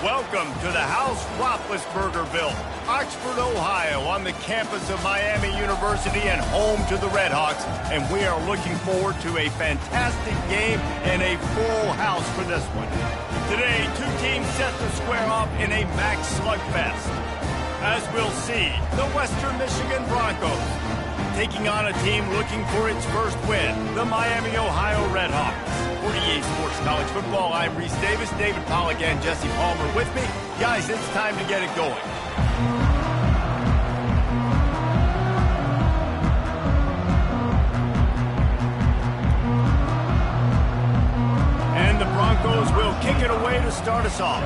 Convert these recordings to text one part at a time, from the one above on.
Welcome to the house Roethlisberger built, Oxford, Ohio, on the campus of Miami University and home to the Redhawks. And we are looking forward to a fantastic game and a full house for this one. Today, two teams set to square off in a max slugfest. As we'll see, the Western Michigan Broncos taking on a team looking for its first win, the Miami, Ohio Redhawks. For EA Sports College Football, I'm Reese Davis, David Pollack, and Jesse Palmer with me. Guys, it's time to get it going. And the Broncos will kick it away to start us off.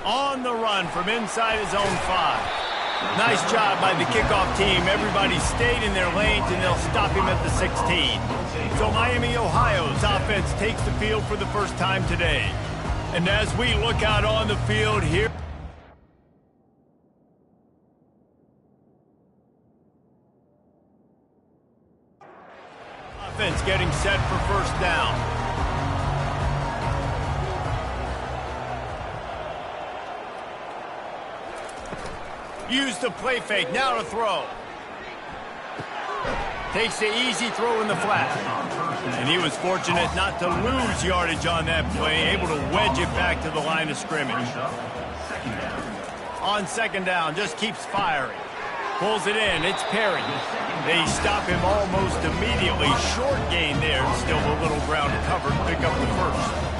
On the run from inside his own 5. Nice job by the kickoff team. Everybody stayed in their lanes, and they'll stop him at the 16. So Miami, Ohio's offense takes the field for the first time today. And as we look out on the field here, offense getting set for first down. Use the play fake, now to throw. Takes the easy throw in the flat. And he was fortunate not to lose yardage on that play, able to wedge it back to the line of scrimmage. On second down, just keeps firing. Pulls it in, it's Perry. They stop him almost immediately. Short gain there, still a little ground covered, pick up the first.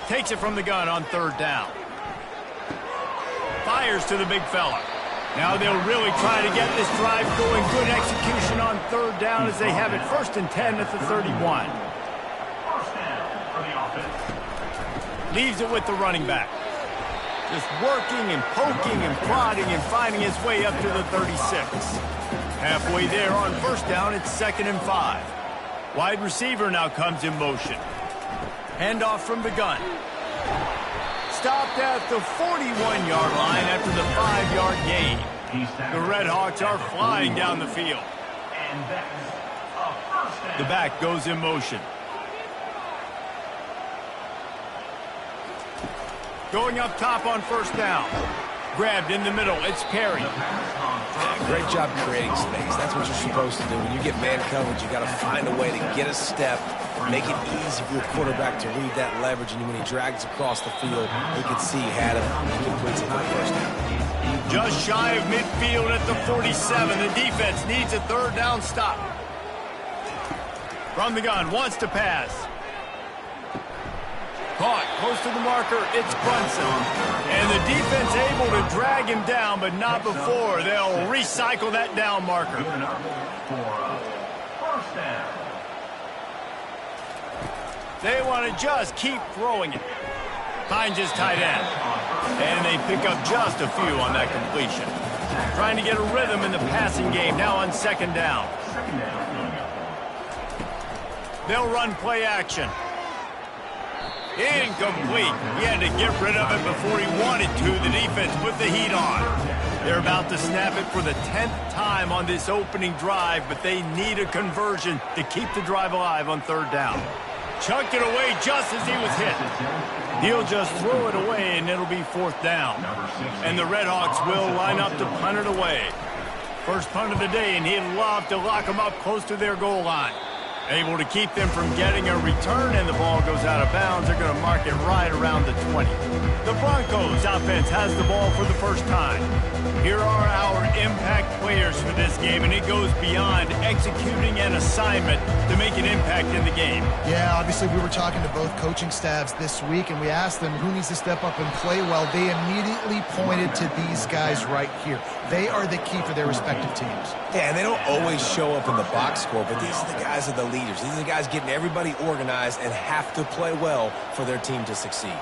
Takes it from the gun on third down. Fires to the big fella. Now they'll really try to get this drive going. Good execution on third down as they have it 1st and 10 at the 31. First down for the offense. Leaves it with the running back. Just working and poking and prodding and finding his way up to the 36. Halfway there on first down, it's 2nd and 5. Wide receiver now comes in motion. Handoff from the gun. Stopped at the 41-yard line after the 5-yard gain. The Redhawks are flying down the field. The back goes in motion. Going up top on first down. Grabbed in the middle. It's Perry. Great job creating space. That's what you're supposed to do. When you get man coverage, you got to find a way to get a step, make it easy for your quarterback to read that leverage, and when he drags across the field, he can see he had him and completes it for the first down. Just shy of midfield at the 47. The defense needs a third down stop. From the gun, wants to pass. Caught, close to the marker, it's Brunson. And the defense able to drag him down, but not before. They'll recycle that down marker. They want to just keep throwing it. Finds his tight end. And they pick up just a few on that completion. Trying to get a rhythm in the passing game, now on second down. They'll run play action. Incomplete. He had to get rid of it before he wanted to. The defense put the heat on. They're about to snap it for the 10th time on this opening drive, but they need a conversion to keep the drive alive on third down. Chunked it away just as he was hit. He'll just throw it away, and it'll be 4th down. And the Redhawks will line up to punt it away. First punt of the day, and he'd love to lock them up close to their goal line. Able to keep them from getting a return, and the ball goes out of bounds. They're going to mark it right around the 20. The Broncos offense has the ball for the first time. Here are our impact players for this game, and it goes beyond executing an assignment to make an impact in the game. Yeah, obviously we were talking to both coaching staffs this week, and we asked them who needs to step up and play well. They immediately pointed to these guys right here. They are the key for their respective teams. Yeah, and they don't always show up in the box score, but these are the guys that are the leaders. These are the guys getting everybody organized and have to play well for their team to succeed.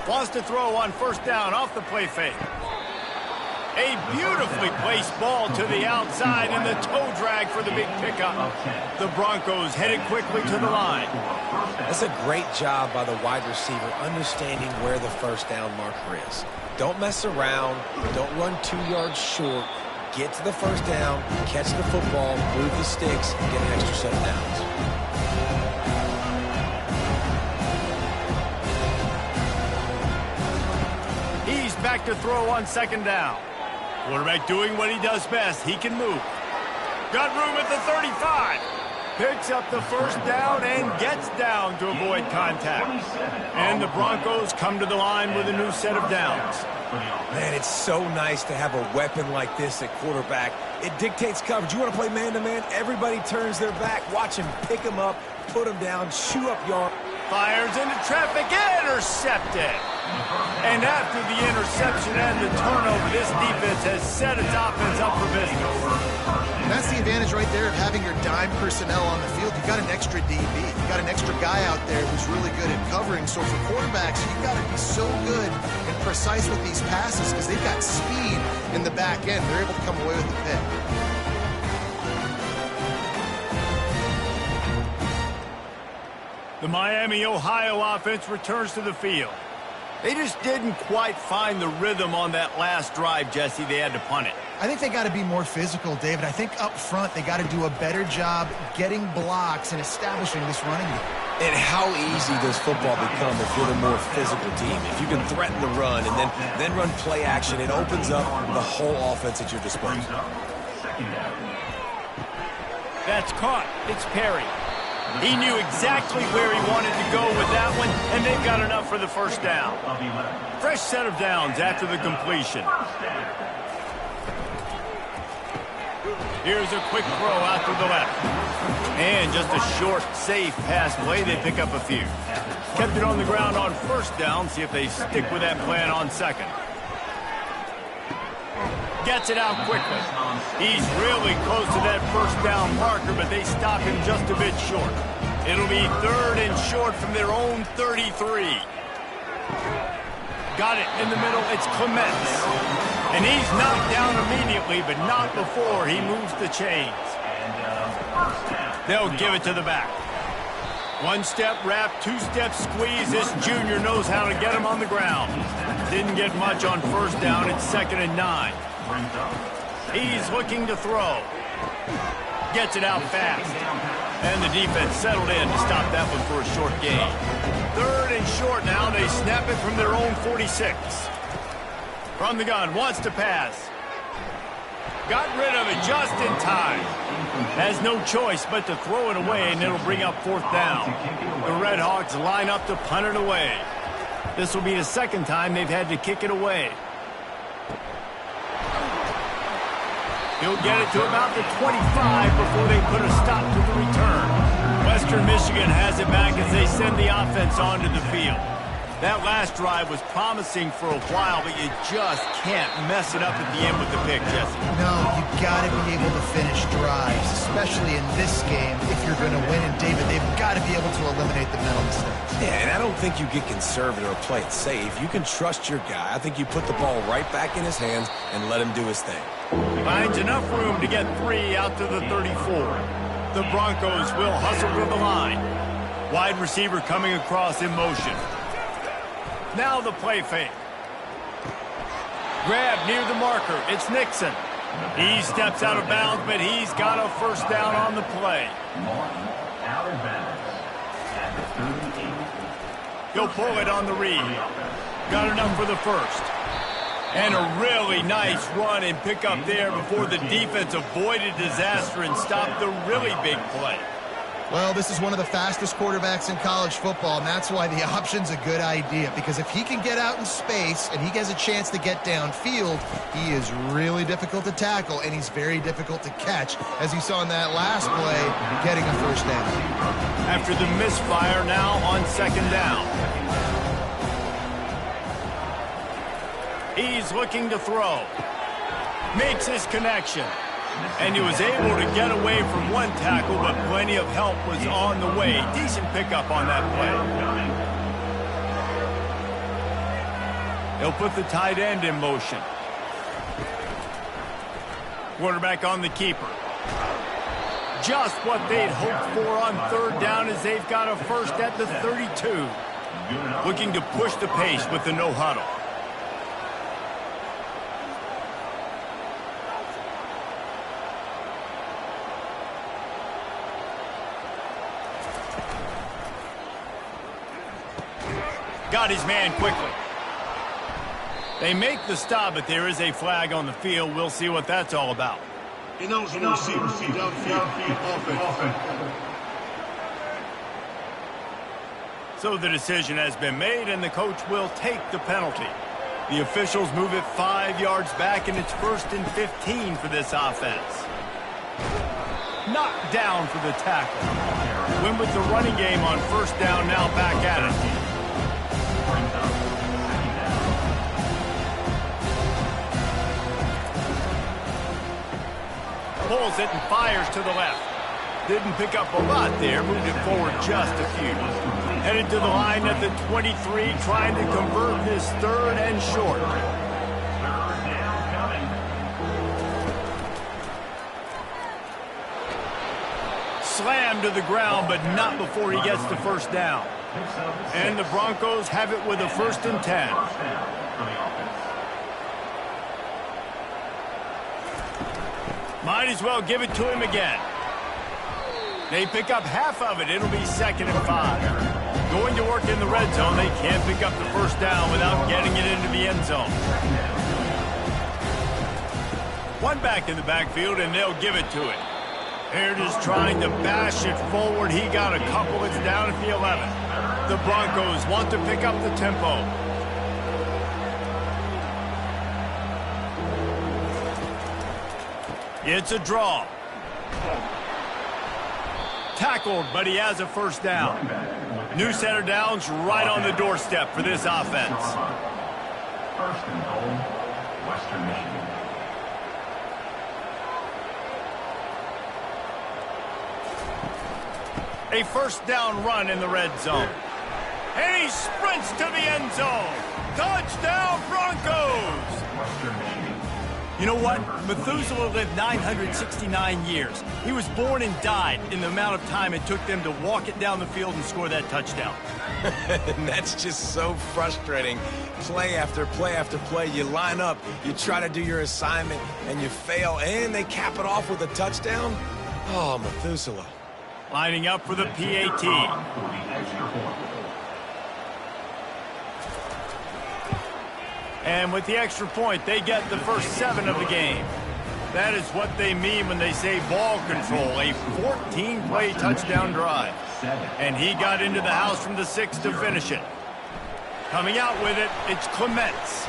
Wants to throw on first down off the play fake. A beautifully placed ball to the outside and the toe drag for the big pickup. The Broncos headed quickly to the line. That's a great job by the wide receiver understanding where the first down marker is. Don't mess around. Don't run 2 yards short. get to the first down, catch the football, move the sticks, and get an extra set of downs. He's back to throw on second down. Quarterback doing what he does best. He can move. Got room at the 35. Picks up the first down and gets down to avoid contact. And the Broncos come to the line with a new set of downs. Man, it's so nice to have a weapon like this at quarterback. It dictates coverage. You want to play man-to-man? Everybody turns their back. Watch him pick him up, put him down, chew up yard. Fires into traffic, intercepted. And after the interception and the turnover, this defense has set its offense up for business. And that's the advantage right there of having your dime personnel on the field. You've got an extra DB. You've got an extra guy out there who's really good at covering. So for quarterbacks, you've got to be so good and precise with these passes because they've got speed in the back end. They're able to come away with the pick. The Miami, Ohio offense returns to the field. They just didn't quite find the rhythm on that last drive, Jesse. They had to punt it. I think they got to be more physical, David. I think up front they got to do a better job getting blocks and establishing this running game. And how easy does football become if you're the more physical team? If you can threaten the run and then run play action, it opens up the whole offense at your disposal. That's caught. It's Perry. He knew exactly where he wanted to go with that one, and they've got enough for the first down. Fresh set of downs after the completion. Here's a quick throw out to the left. And just a short, safe pass play. They pick up a few. Kept it on the ground on first down. See if they stick with that plan on second. Gets it out quickly. He's really close to that first down marker, but they stop him just a bit short. It'll be third and short from their own 33. Got it in the middle. It's Clements. And he's knocked down immediately, but not before he moves the chains. They'll give it to the back. One-step wrap, two-step squeeze. This junior knows how to get him on the ground. Didn't get much on first down. It's 2nd and 9. He's looking to throw. Gets it out fast. And the defense settled in to stop that one for a short gain. 3rd and short now. They snap it from their own 46. From the gun, wants to pass. Got rid of it just in time. Has no choice but to throw it away, and it'll bring up 4th down. The Redhawks line up to punt it away. This will be the second time they've had to kick it away. He'll get it to about the 25 before they put a stop to the return. Western Michigan has it back as they send the offense onto the field. That last drive was promising for a while, but you just can't mess it up at the end with the pick, Jesse. No, you've got to be able to finish drives, especially in this game if you're going to win. And, David, they've got to be able to eliminate the mental mistakes. Yeah, and I don't think you get conservative or play it safe. You can trust your guy. I think you put the ball right back in his hands and let him do his thing. Finds enough room to get 3 out to the 34. The Broncos will hustle to the line. Wide receiver coming across in motion. Now the play fake. Grab near the marker. It's Nixon. He steps out of bounds, but he's got a first down on the play. He'll pull it on the read. Got enough for the first. And a really nice run and pick up there before the defense avoided disaster and stopped the really big play. Well, this is one of the fastest quarterbacks in college football, and that's why the option's a good idea. Because if he can get out in space and he has a chance to get downfield, he is really difficult to tackle, and he's very difficult to catch, as you saw in that last play, getting a first down. After the misfire, now on 2nd down. He's looking to throw. Makes his connection. And he was able to get away from one tackle, but plenty of help was on the way. Decent pickup on that play. He'll put the tight end in motion. Quarterback on the keeper. Just what they'd hoped for on 3rd down as they've got a first at the 32. Looking to push the pace with the no huddle. got his man quickly. They make the stop, but there is a flag on the field. We'll see what that's all about. So the decision has been made, and the coach will take the penalty. The officials move it 5 yards back, and it's 1st and 15 for this offense. Knocked down for the tackle. Win with the running game on 1st down, now back at it. Pulls it and fires to the left. Didn't pick up a lot there, moved it forward just a few. Headed to the line at the 23, trying to convert this 3rd and short. Slammed to the ground, but not before he gets to 1st down. And the Broncos have it with a 1st and 10. Might as well give it to him again. They pick up half of it. It'll be 2nd and 5. Going to work in the red zone. They can't pick up the 1st down without getting it into the end zone. One back in the backfield, and they'll give it to it. Baird is trying to bash it forward. He got a couple. It's down at the 11. The Broncos want to pick up the tempo. It's a draw. Tackled, but he has a 1st down. New center downs right on the doorstep for this offense. 1st and goal, Western Michigan. A 1st down run in the red zone. And he sprints to the end zone. Touchdown, Broncos! Western Michigan. You know what? Methuselah lived 969 years. He was born and died in the amount of time it took them to walk it down the field and score that touchdown. And that's just so frustrating. Play after play after play. You line up, you try to do your assignment, and you fail, and they cap it off with a touchdown? Oh, Methuselah. Lining up for the PAT. And with the extra point, they get the first 7 of the game. That is what they mean when they say ball control, a 14-play touchdown drive. And he got into the house from the 6 to finish it. Coming out with it, it's Clements.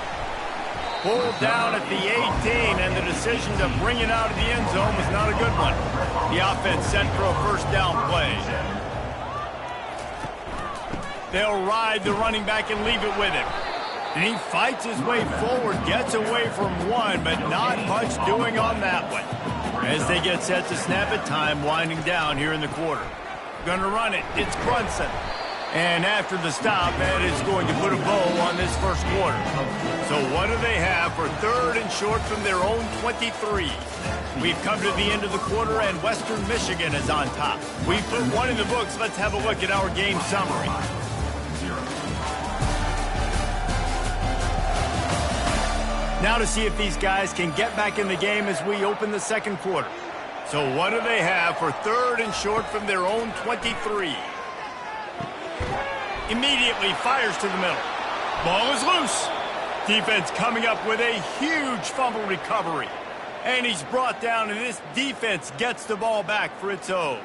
Pulled down at the 18, and the decision to bring it out of the end zone was not a good one. The offense set for a 1st down play. They'll ride the running back and leave it with him. And he fights his way forward, gets away from one, but not much doing on that one. As they get set to snap it, time winding down here in the quarter. Gonna run it, it's Brunson. And after the stop, Ed is going to put a bow on this 1st quarter. So what do they have for 3rd and short from their own 23? We've come to the end of the quarter, and Western Michigan is on top. We've put one in the books. Let's have a look at our game summary. Now to see if these guys can get back in the game as we open the 2nd quarter. So what do they have for 3rd and short from their own 23? Immediately fires to the middle. Ball is loose. Defense coming up with a huge fumble recovery. And he's brought down, and this defense gets the ball back for its own.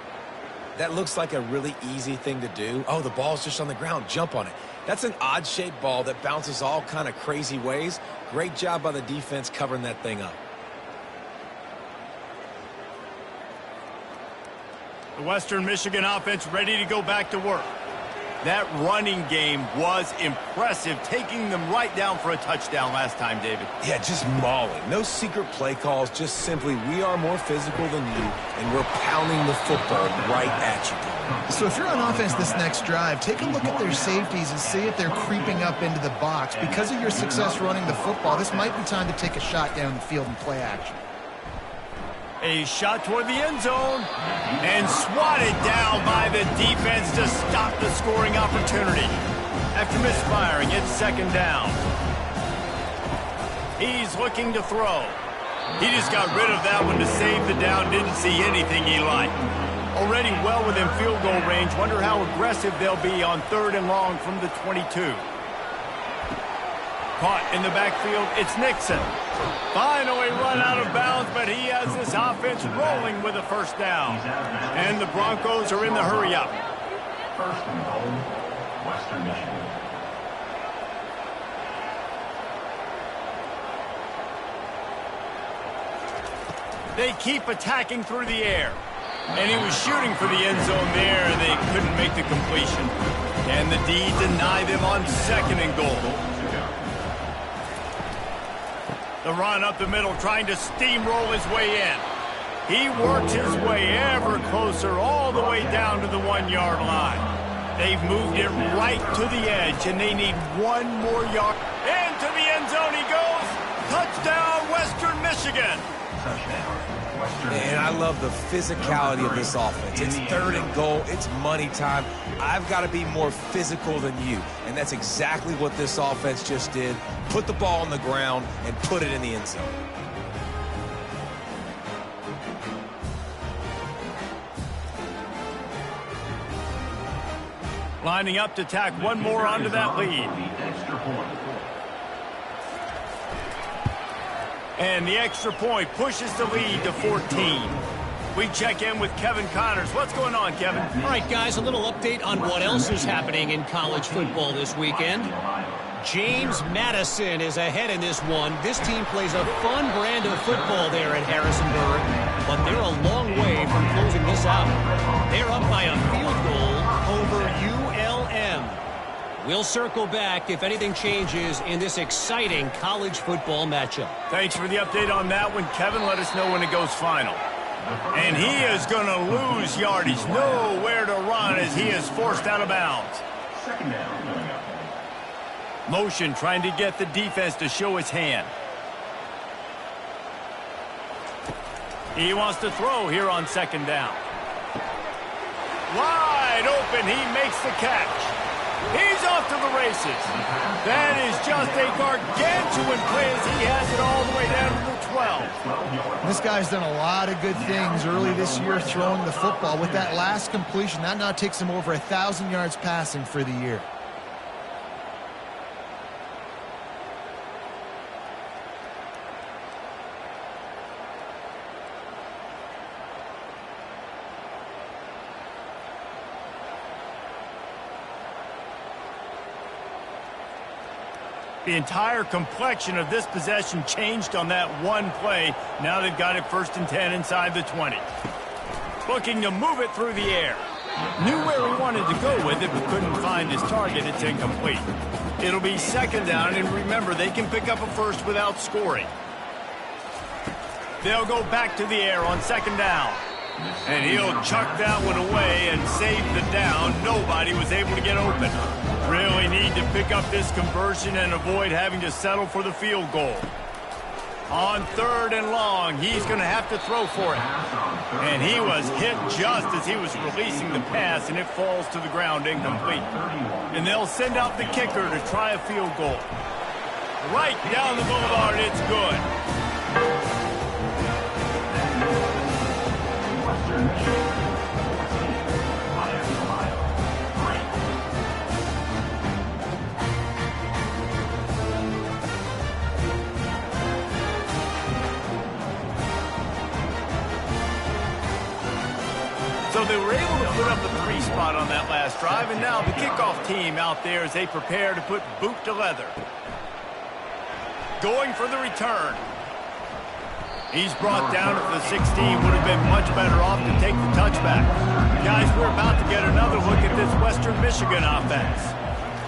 That looks like a really easy thing to do. Oh, the ball's just on the ground. Jump on it. That's an odd-shaped ball that bounces all kind of crazy ways. Great job by the defense covering that thing up. The Western Michigan offense ready to go back to work. That running game was impressive, taking them right down for a touchdown last time, David. Yeah, just mauling. No secret play calls, just simply we are more physical than you, and we're pounding the football right at you. So if you're on offense this next drive, take a look at their safeties and see if they're creeping up into the box. Because of your success running the football, this might be time to take a shot down the field and play action. A shot toward the end zone, and swatted down by the defense to stop the scoring opportunity. After misfiring, it's 2nd down. He's looking to throw. He just got rid of that one to save the down, didn't see anything he liked. Already well within field goal range, wonder how aggressive they'll be on 3rd and long from the 22. Caught in the backfield, it's Nixon. Finally run out of bounds, but he has this offense rolling with a first down. And the Broncos are in the hurry-up. First and goal, Western Michigan. They keep attacking through the air. And he was shooting for the end zone there, and they couldn't make the completion. And the D denied them on second and goal. The run up the middle, trying to steamroll his way in. He works his way ever closer, all the way down to the 1-yard line. They've moved it right to the edge, and they need one more yard. Into the end zone he goes. Touchdown, Western Michigan. And I love the physicality of this offense. It's third and goal. It's money time. I've got to be more physical than you. And that's exactly what this offense just did. Put the ball on the ground and put it in the end zone. Lining up to tack one more onto that lead. And the extra point pushes the lead to 14. We check in with Kevin Connors. What's going on, Kevin? All right, guys, a little update on what else is happening in college football this weekend. James Madison is ahead in this one. This team plays a fun brand of football there at Harrisonburg, but they're a long way from closing this out. They're up by a field goal over ULM. We'll circle back if anything changes in this exciting college football matchup. Thanks for the update on that one, Kevin. Let us know when it goes final. And he is going to lose yardage. Nowhere to run as he is forced out of bounds. Second down. Motion trying to get the defense to show his hand. He wants to throw here on second down. Wide open, he makes the catch. He's off to the races. That is just a gargantuan play as he has it all the way down to the 12. This guy's done a lot of good things early this year throwing the football. With that last completion, that now takes him over 1,000 yards passing for the year. The entire complexion of this possession changed on that one play. Now they've got it 1st and 10 inside the 20. Looking to move it through the air. Knew where he wanted to go with it, but couldn't find his target. It's incomplete. It'll be second down, and remember, they can pick up a first without scoring. They'll go back to the air on second down. And he'll chuck that one away and save the down. Nobody was able to get open. Really need to pick up this conversion and avoid having to settle for the field goal. On 3rd and long, he's going to have to throw for it. And he was hit just as he was releasing the pass, and it falls to the ground incomplete. And they'll send out the kicker to try a field goal. Right down the boulevard, it's good. So they were able to put up a 3 spot on that last drive, and now the kickoff team out there as they prepare to put boot to leather. Going for the return. He's brought down at the 16, would have been much better off to take the touchback. Guys, we're about to get another look at this Western Michigan offense.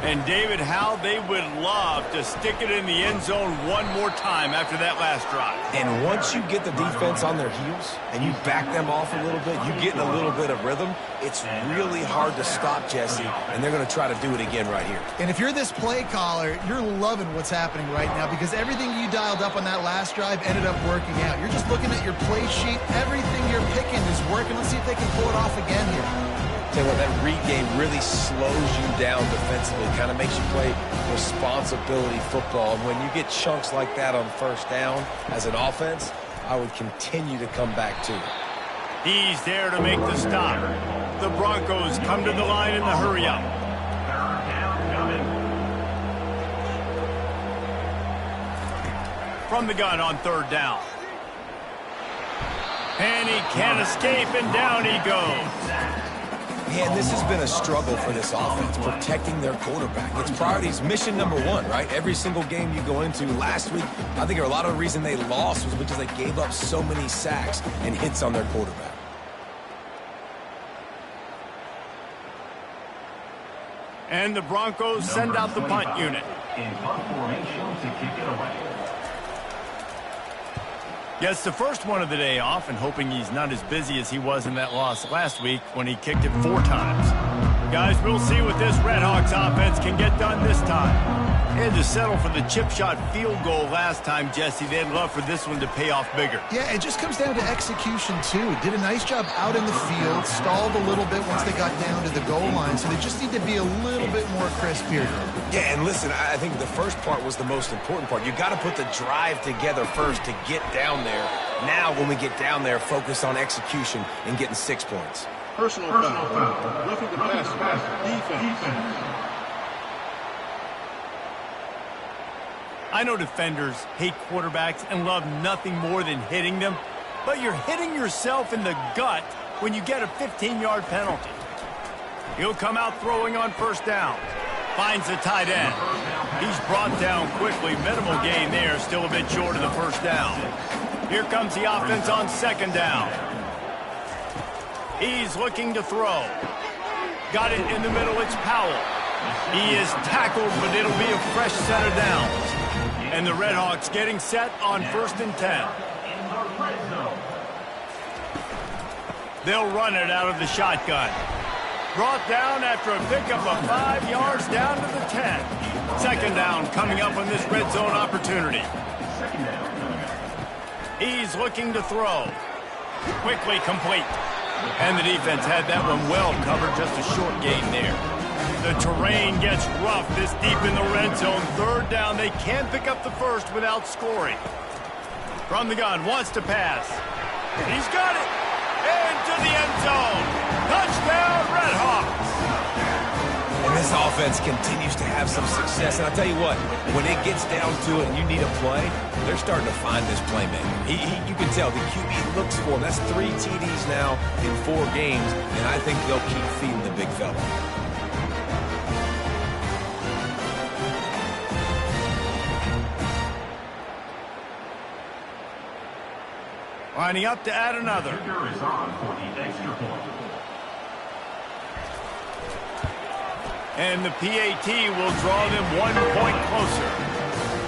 And David, how they would love to stick it in the end zone one more time after that last drive. And once you get the defense on their heels and you back them off a little bit, you get in a little bit of rhythm, it's really hard to stop, Jesse, and they're going to try to do it again right here. And if you're this play caller, you're loving what's happening right now because everything you dialed up on that last drive ended up working out. You're just looking at your play sheet. Everything you're picking is working. Let's see if they can pull it off again here. Tell you what, that read game really slows you down defensively, kind of makes you play responsibility football. And when you get chunks like that on 1st down as an offense, I would continue to come back to it. He's there to make the stop. The Broncos come to the line in the hurry-up. from the gun on 3rd down. And he can't escape, and down he goes. Man, this has been a struggle for this offense, protecting their quarterback. It's priorities, mission number one, right? Every single game you go into last week, I think a lot of the reason they lost was because they gave up so many sacks and hits on their quarterback. And the Broncos send out the punt unit. In punt formation to kick it away. Gets the first one of the day off and hoping he's not as busy as he was in that loss last week when he kicked it 4 times. Guys, we'll see what this Redhawks offense can get done this time. They had to settle for the chip shot field goal last time, Jesse. They'd love for this one to pay off bigger. Yeah, it just comes down to execution, too. Did a nice job out in the field, stalled a little bit once they got down to the goal line, so they just need to be a little bit more crisp here. Yeah, and listen, I think the first part was the most important part. You got to put the drive together first to get down there. Now, when we get down there, focus on execution and getting 6 points. Personal foul. Roughing the passer. Defense. I know defenders hate quarterbacks and love nothing more than hitting them, but you're hitting yourself in the gut when you get a 15-yard penalty. He'll come out throwing on 1st down. Finds the tight end. He's brought down quickly. Minimal gain there, still a bit short of the 1st down. Here comes the offense on 2nd down. He's looking to throw. Got it in the middle, it's Powell. He is tackled, but it'll be a fresh set of downs. And the Redhawks getting set on 1st and 10. They'll run it out of the shotgun. Brought down after a pickup of 5 yards down to the 10. 2nd down coming up on this red zone opportunity. He's looking to throw. Quickly complete. And the defense had that one well covered, just a short gain there. The terrain gets rough this deep in the red zone. 3rd down, they can't pick up the first without scoring. From the gun, wants to pass. He's got it. Into the end zone. Touchdown, Redhawks. And this offense continues to have some success. And I'll tell you what, when it gets down to it and you need a play, they're starting to find this playmaker. You can tell the QB looks for him. That's 3 TDs now in 4 games, and I think they'll keep feeding the big fella. Lining up to add another. Kicker is on for the extra point. And the PAT will draw them 1 point closer.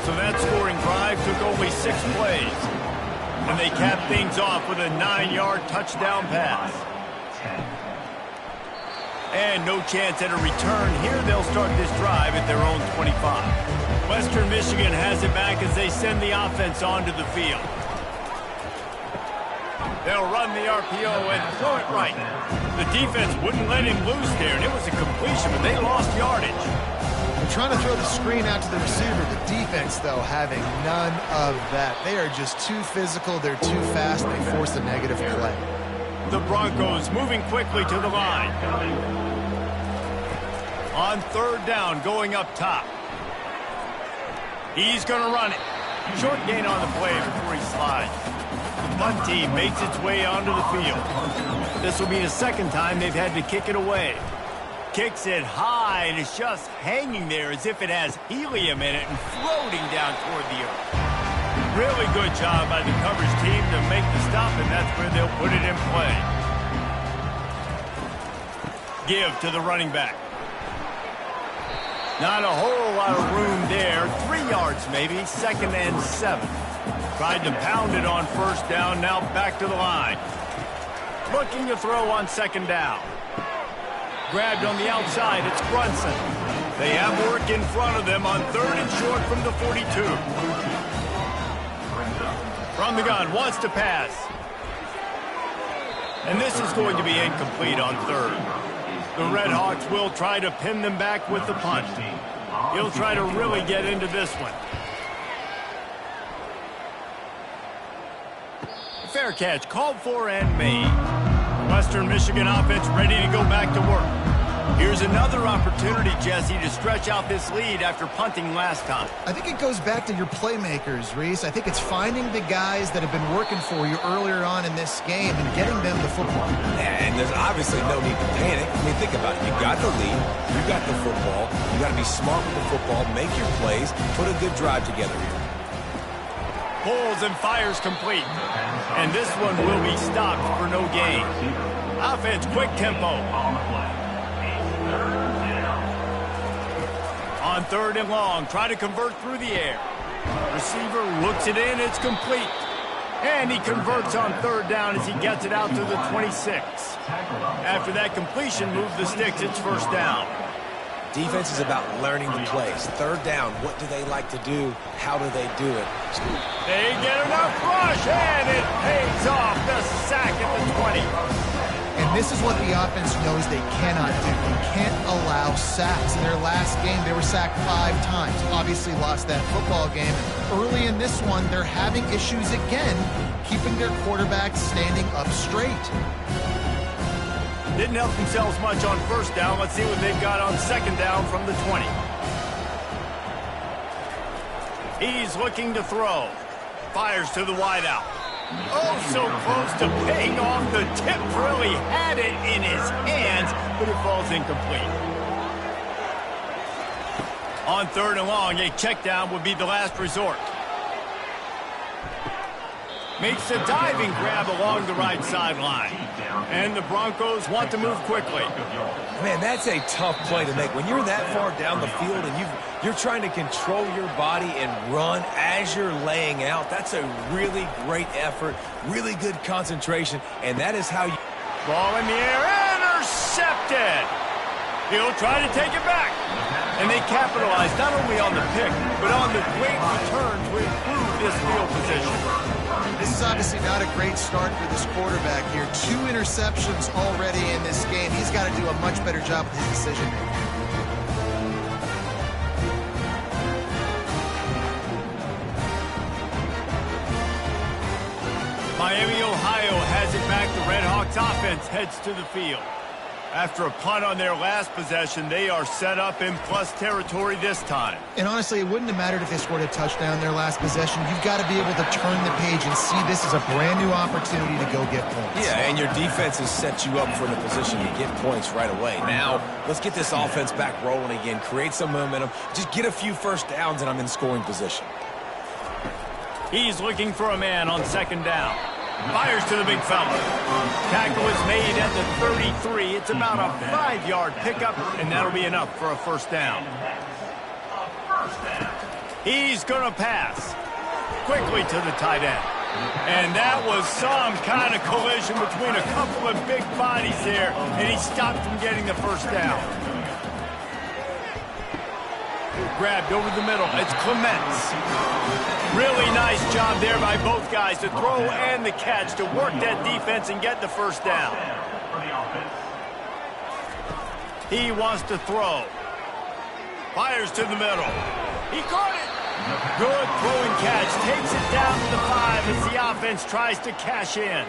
So that scoring drive took only 6 plays. And they cap things off with a 9-yard touchdown pass. And no chance at a return. Here they'll start this drive at their own 25. Western Michigan has it back as they send the offense onto the field. They'll run the RPO and throw it right. The defense wouldn't let him loose there, and it was a completion, but they lost yardage. They're trying to throw the screen out to the receiver. The defense, though, having none of that. They are just too physical. They're too fast. They force a negative play. The Broncos moving quickly to the line. On 3rd down, going up top. He's going to run it. Short gain on the play before he slides. The punt team makes its way onto the field. This will be the 2nd time they've had to kick it away. Kicks it high, and it's just hanging there as if it has helium in it and floating down toward the earth. Really good job by the coverage team to make the stop, and that's where they'll put it in play. Give to the running back. Not a whole lot of room there. 3 yards maybe, 2nd and 7. Tried to pound it on 1st down, now back to the line. Looking to throw on 2nd down. Grabbed on the outside, it's Brunson. They have work in front of them on 3rd and short from the 42. From the gun, wants to pass. And this is going to be incomplete on 3rd. The Redhawks will try to pin them back with the punt. He'll try to really get into this one. Fair catch, called for and made. Western Michigan offense ready to go back to work. Here's another opportunity, Jesse, to stretch out this lead after punting last time. I think it goes back to your playmakers, Reese. I think it's finding the guys that have been working for you earlier on in this game and getting them the football. And there's obviously no need to panic. I mean, think about it. You got the lead. You got the football. You got to be smart with the football, make your plays, put a good drive together here. Pulls and fires complete. And this one will be stopped for no gain. Offense, quick tempo. On 3rd and long, try to convert through the air. Receiver looks it in, it's complete. And he converts on 3rd down as he gets it out to the 26. After that completion, move the sticks, it's 1st down. Defense is about learning the plays. 3rd down, what do they like to do? How do they do it? They get enough rush, and it pays off. The sack at the 20. And this is what the offense knows they cannot do. They can't allow sacks. In their last game, they were sacked 5 times. Obviously lost that football game. Early in this one, they're having issues again, keeping their quarterback standing up straight. Didn't help themselves much on 1st down. Let's see what they've got on 2nd down from the 20. He's looking to throw. Fires to the wideout. Oh, so close to paying off. The tip really had it in his hands, but it falls incomplete. On 3rd and long, a check down would be the last resort. Makes a diving grab along the right sideline. And the Broncos want to move quickly. Man, that's a tough play to make. When you're that far down the field and you're trying to control your body and run as you're laying out, that's a really great effort, really good concentration, and that is how you... Ball in the air, intercepted! He'll try to take it back. And they capitalize not only on the pick, but on the great return to improve this field position. This is obviously not a great start for this quarterback here. 2 interceptions already in this game. He's got to do a much better job with his decision-making. Miami, Ohio has it back. The Red Hawks offense heads to the field. After a punt on their last possession, they are set up in plus territory this time. And honestly, it wouldn't have mattered if they scored a touchdown their last possession. You've got to be able to turn the page and see this as a brand new opportunity to go get points. Yeah, and your defense has set you up for the position to get points right away. Now, let's get this offense back rolling again, create some momentum, just get a few 1st downs, and I'm in scoring position. He's looking for a man on 2nd down. Fires to the big fella. Tackle is made at the 33. It's about a 5-yard pickup, and that'll be enough for a 1st down. He's going to pass. Quickly to the tight end. And that was some kind of collision between a couple of big bodies there, and he stopped from getting the 1st down. Grabbed over the middle. It's Clements. Really nice job there by both guys to throw and the catch to work that defense and get the 1st down. He wants to throw. Fires to the middle. He caught it. Good throwing catch. Takes it down to the 5 as the offense tries to cash in.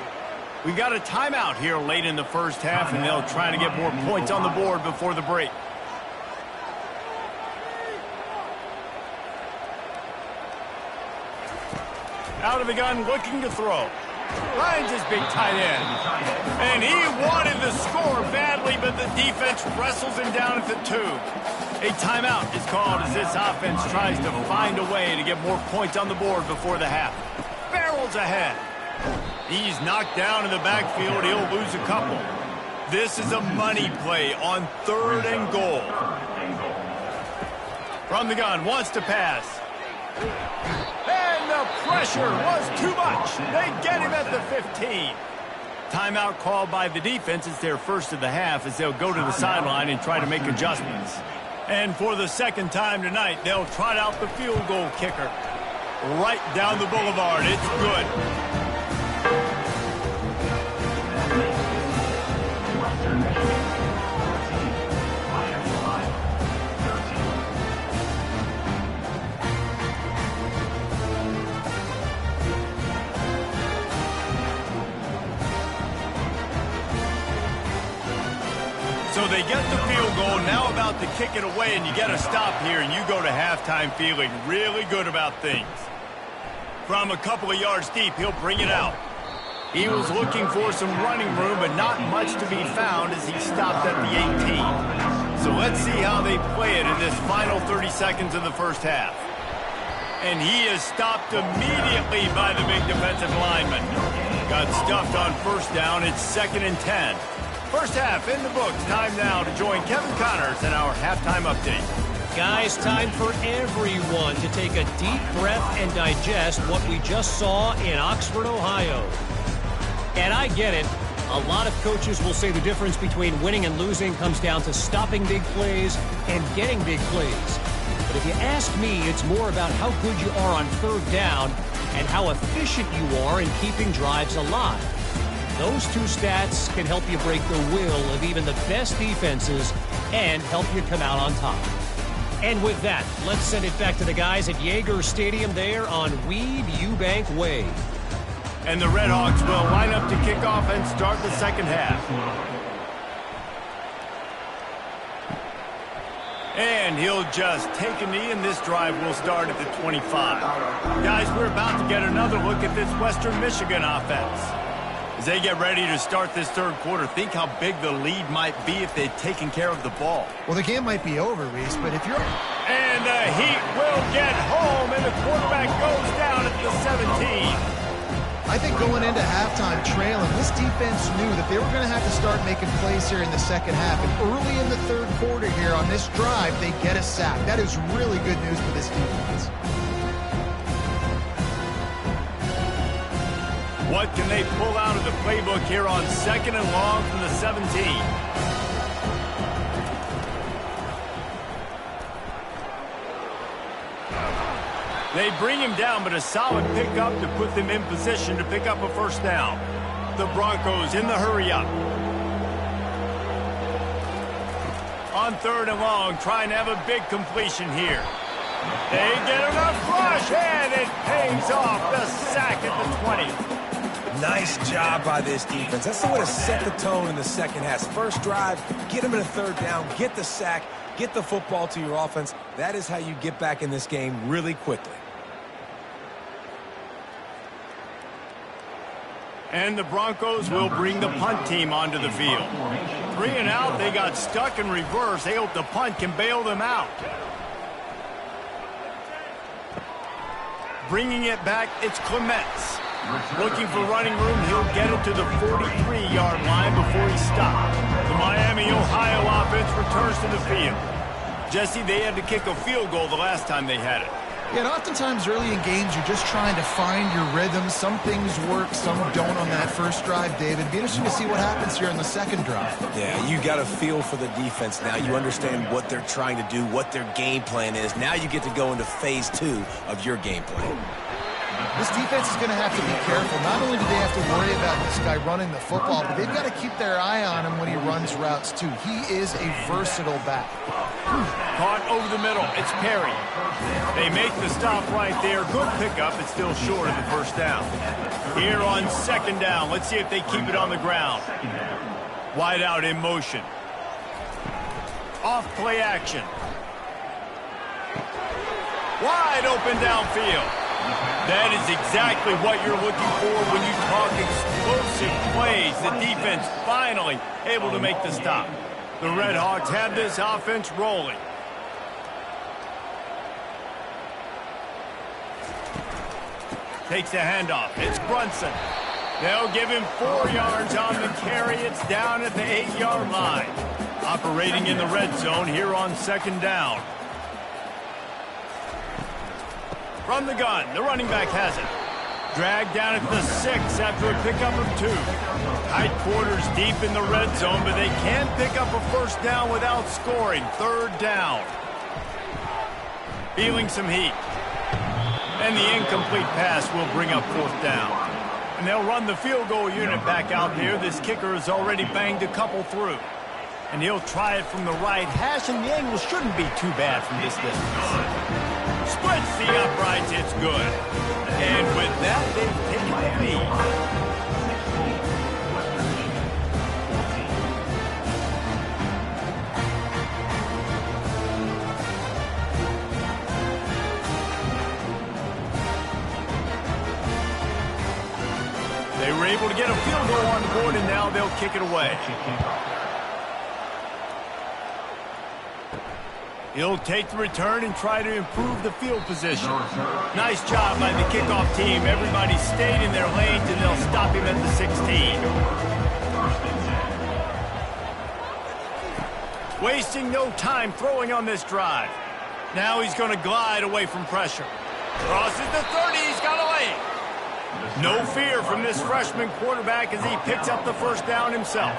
We got a timeout here late in the 1st half, and they'll try to get more points on the board before the break. Out of the gun, looking to throw. Finds his big tight end. And he wanted the score badly, but the defense wrestles him down at the 2. A timeout is called as this offense tries to find a way to get more points on the board before the half. Barrels ahead. He's knocked down in the backfield. He'll lose a couple. This is a money play on 3rd and goal. From the gun, wants to pass. And the pressure was too much. They get him at the 15. Timeout called by the defense. It's their 1st of the half as they'll go to the sideline and try to make adjustments. And for the 2nd time tonight, they'll trot out the field goal kicker. Right down the boulevard. It's good. So they get the field goal, now about to kick it away, and you get a stop here, and you go to halftime feeling really good about things. From a couple of yards deep, he'll bring it out. He was looking for some running room, but not much to be found as he stopped at the 18. So let's see how they play it in this final 30 seconds of the first half. And he is stopped immediately by the big defensive lineman. Got stuffed on first down. It's 2nd and 10. First half in the books. Time now to join Kevin Connors in our halftime update. Guys, time for everyone to take a deep breath and digest what we just saw in Oxford, Ohio. And I get it. A lot of coaches will say the difference between winning and losing comes down to stopping big plays and getting big plays. But if you ask me, it's more about how good you are on third down and how efficient you are in keeping drives alive. Those two stats can help you break the will of even the best defenses and help you come out on top. And with that, let's send it back to the guys at Yager Stadium there on Weed Eubank Way. And the Redhawks will line up to kick off and start the second half. And he'll just take a knee, and this drive will start at the 25. Guys, we're about to get another look at this Western Michigan offense. As they get ready to start this third quarter, think how big the lead might be if they'd taken care of the ball. Well, the game might be over, Reese, but if you're... And the Heat will get home, and the quarterback goes down at the 17. I think going into halftime trailing, this defense knew that they were going to have to start making plays here in the second half. And early in the third quarter here on this drive, they get a sack. That is really good news for this defense. What can they pull out of the playbook here on 2nd and long from the 17? They bring him down, but a solid pickup to put them in position to pick up a first down. The Broncos in the hurry-up. On 3rd and long, trying to have a big completion here. They get enough rush, and it pays off. The sack at the 20. Nice job by this defense. That's the way to set the tone in the second half. First drive, get them in a 3rd down, get the sack, get the football to your offense. That is how you get back in this game really quickly. And the Broncos will bring the punt team onto the field. 3 and out, they got stuck in reverse. They hope the punt can bail them out. Bringing it back, it's Clements. Looking for running room, he'll get it to the 43-yard line before he stopped. The Miami, Ohio offense returns to the field. Jesse, they had to kick a field goal the last time they had it. Yeah, and oftentimes early in games, you're just trying to find your rhythm. Some things work, some don't on that first drive, David. It'd be interesting to see what happens here in the second drive. Yeah, you got a feel for the defense now. You understand what they're trying to do, what their game plan is. Now you get to go into phase 2 of your game plan. This defense is going to have to be careful. Not only do they have to worry about this guy running the football, but they've got to keep their eye on him when he runs routes, too. He is a versatile back. Caught over the middle. It's Perry. They make the stop right there. Good pickup. It's still short of the first down. Here on 2nd down, let's see if they keep it on the ground. Wide out in motion. Off play action. Wide open downfield. That is exactly what you're looking for when you talk explosive plays. The defense finally able to make the stop. The Redhawks have this offense rolling. Takes the handoff. It's Brunson. They'll give him 4 yards on the carry. It's down at the 8-yard line. Operating in the red zone here on 2nd down. From the gun, the running back has it. Dragged down at the 6 after a pickup of 2. Tight quarters deep in the red zone, but they can pick up a first down without scoring. 3rd down. Feeling some heat. And the incomplete pass will bring up 4th down. And they'll run the field goal unit back out there. This kicker has already banged a couple through. And he'll try it from the right hash, and the angle shouldn't be too bad from this distance. Splits the uprights, it's good. And with that, they've taken the lead. were able to get a field goal on the board, and now they'll kick it away. He'll take the return and try to improve the field position. Nice job by the kickoff team. Everybody stayed in their lanes, and they'll stop him at the 16. Wasting no time throwing on this drive. Now he's going to glide away from pressure. Crosses the 30. He's got a lane. No fear from this freshman quarterback as he picks up the first down himself.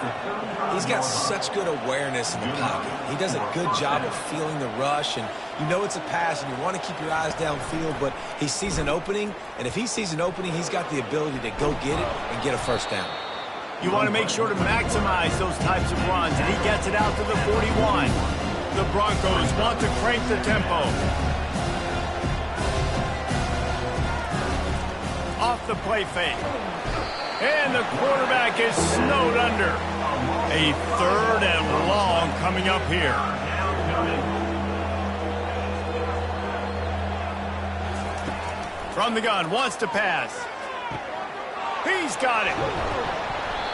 He's got such good awareness in the pocket. He does a good job of feeling the rush, and you know it's a pass, and you want to keep your eyes downfield, but he sees an opening, and if he sees an opening, he's got the ability to go get it and get a first down. You want to make sure to maximize those types of runs, and he gets it out to the 41. The Broncos want to crank the tempo. Off the play fake. And the quarterback is snowed under. A 3rd and long coming up here. From the gun, wants to pass. He's got it.